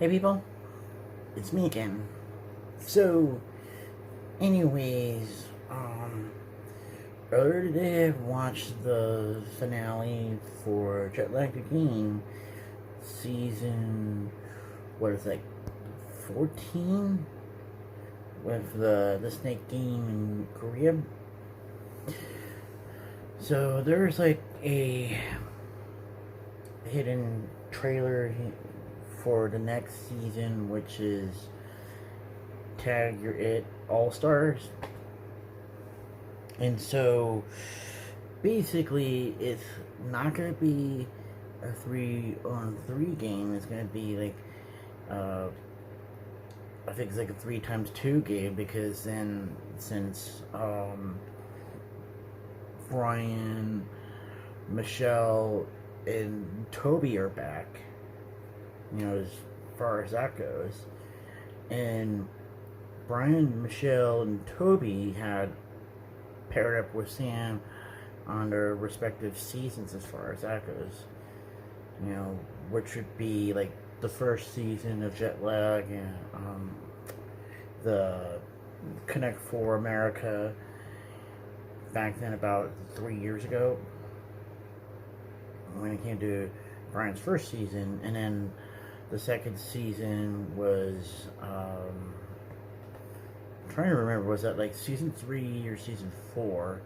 Hey people, it's me again. So, anyways, earlier today I watched the finale for Jet Lag the Game, season, what is it, like 14? With the snake game in Korea. So, there's like a hidden trailer for the next season, which is Tag Your It All Stars. And so basically, it's not going to be a 3-on-3 game. It's going to be like, I think it's like a 3x2 game, because then since Brian, Michelle, and Toby are back, as far as that goes. And Brian, Michelle, and Toby had paired up with Sam on their respective seasons as far as that goes. Which would be like the first season of Jet Lag and the Connect for America back then, about 3 years ago, when it came to Brian's first season. And then the second season was, I'm trying to remember, was that like season 3 or season 4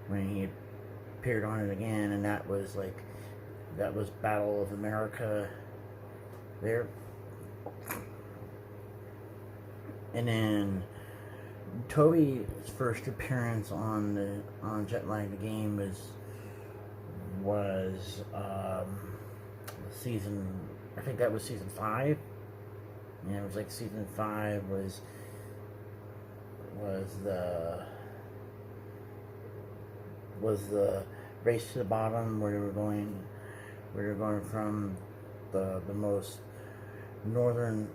when he appeared on it again? And that was Battle of America there. And then Toby's first appearance on Jet Lag the Game was season, I think that was season 5. And it was like season 5 was the race to the bottom, where they were going from the most northern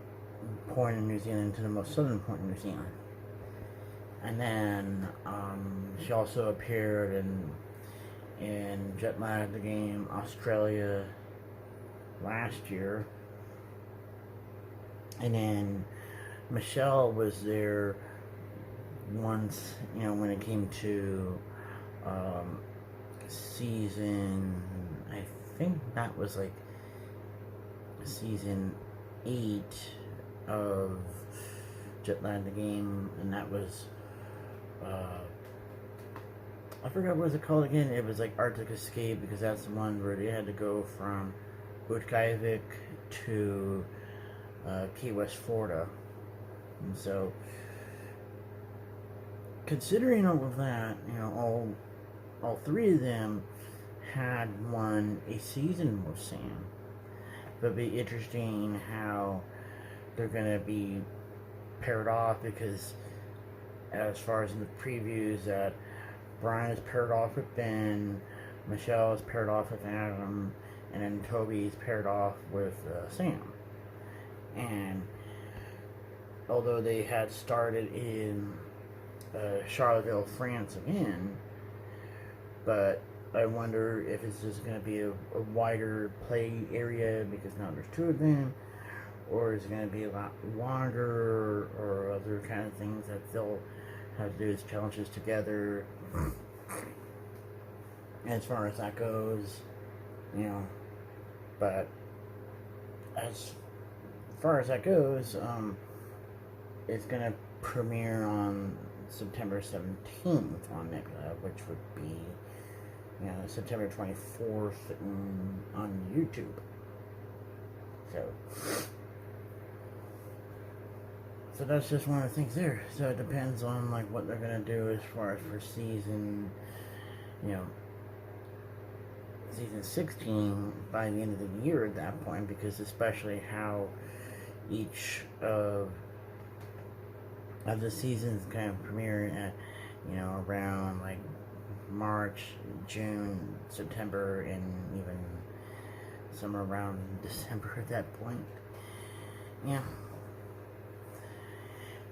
point in New Zealand to the most southern point in New Zealand. And then she also appeared in Jet Lag the Game Australia last year. And then Michelle was there once, when it came to season, I think that was like season 8 of Jet Lag the Game, and that was I forgot what it was called again. It was like Arctic Escape, because that's the one where they had to go from Utqiagvik to Key West, Florida. And so, considering all of that, all 3 of them had won a season with Sam. It'll be interesting how they're going to be paired off, because as far as in the previews, that Brian is paired off with Ben, Michelle is paired off with Adam, and then Toby is paired off with Sam. And although they had started in Charlottesville, France again, but I wonder if it's just going to be a wider play area, because now there's 2 of them, or is it going to be a lot longer, or other kind of things that they'll have to do as challenges together. As far as that goes, but as far as that goes, it's going to premiere on September 17th on Nicola, which would be, September 24th on YouTube. So that's just one of the things there. So it depends on like what they're gonna do as far as for season, season 16 by the end of the year at that point, because especially how each of the seasons kind of premiere at, around like March, June, September, and even somewhere around December at that point.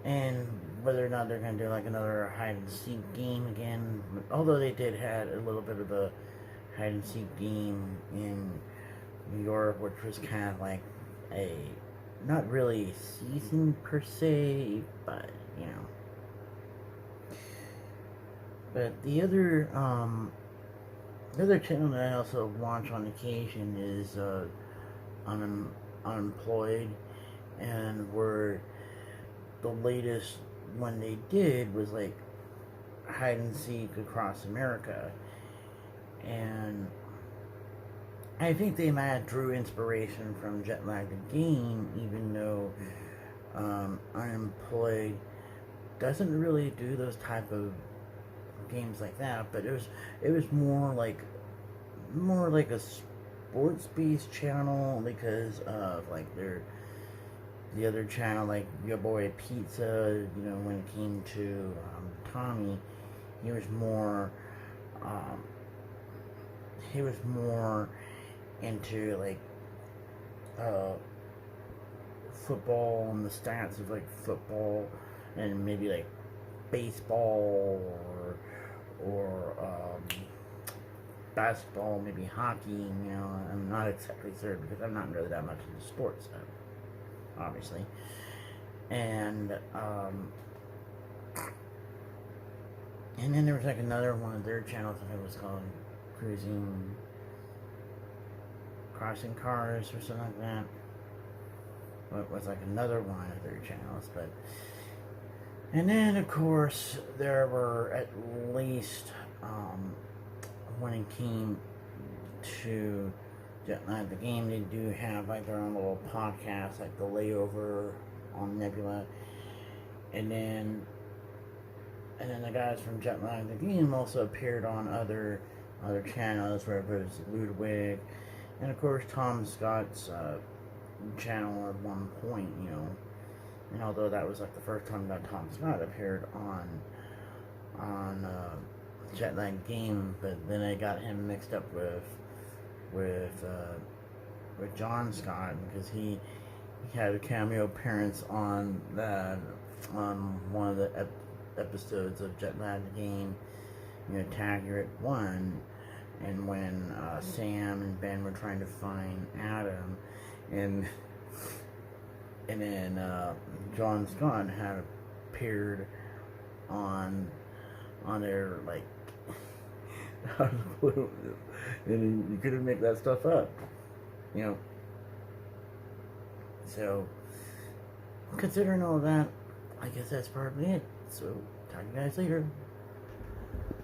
And whether or not they're going to do like another hide and seek game again, although they did had a little bit of a hide and seek game in New York, which was kind of like a not really a season per se, but you know. But the other channel that I also watch on occasion is Unemployed, and where the latest one they did was like hide and seek across America, and I think they might have drew inspiration from Jet Lag the Game, even though Unemployed doesn't really do those type of games like that. But it was more like a sports based channel because of like the other channel, like Your Boy Pizza. You know, when it came to Tommy, he was more um, he was more into like uh, football and the stats of like football and maybe like baseball or basketball, maybe hockey. You know, I'm not exactly certain because I'm not really that much into sports, obviously. And and then there was like another one of their channels. I think it was called Crossing Cars or something like that. It was like another one of their channels, but and then of course there were at least when it came to Jet Lag the Game, they do have like their own little podcast, like the Layover on Nebula, and then the guys from Jet Lag the Game also appeared on other channels, where it was Ludwig, and of course Tom Scott's channel at one point, you know. And although that was like the first time that Tom Scott appeared on Jet Lag Game, but then I got him mixed up with John Scott, because he had a cameo appearance on one of the episodes of Jet Lag Game, you know, Taggart 1, and when Sam and Ben were trying to find Adam, and then John Scott had appeared on their like and you couldn't make that stuff up, you know. So considering all that, I guess that's probably it. So talk to you guys later.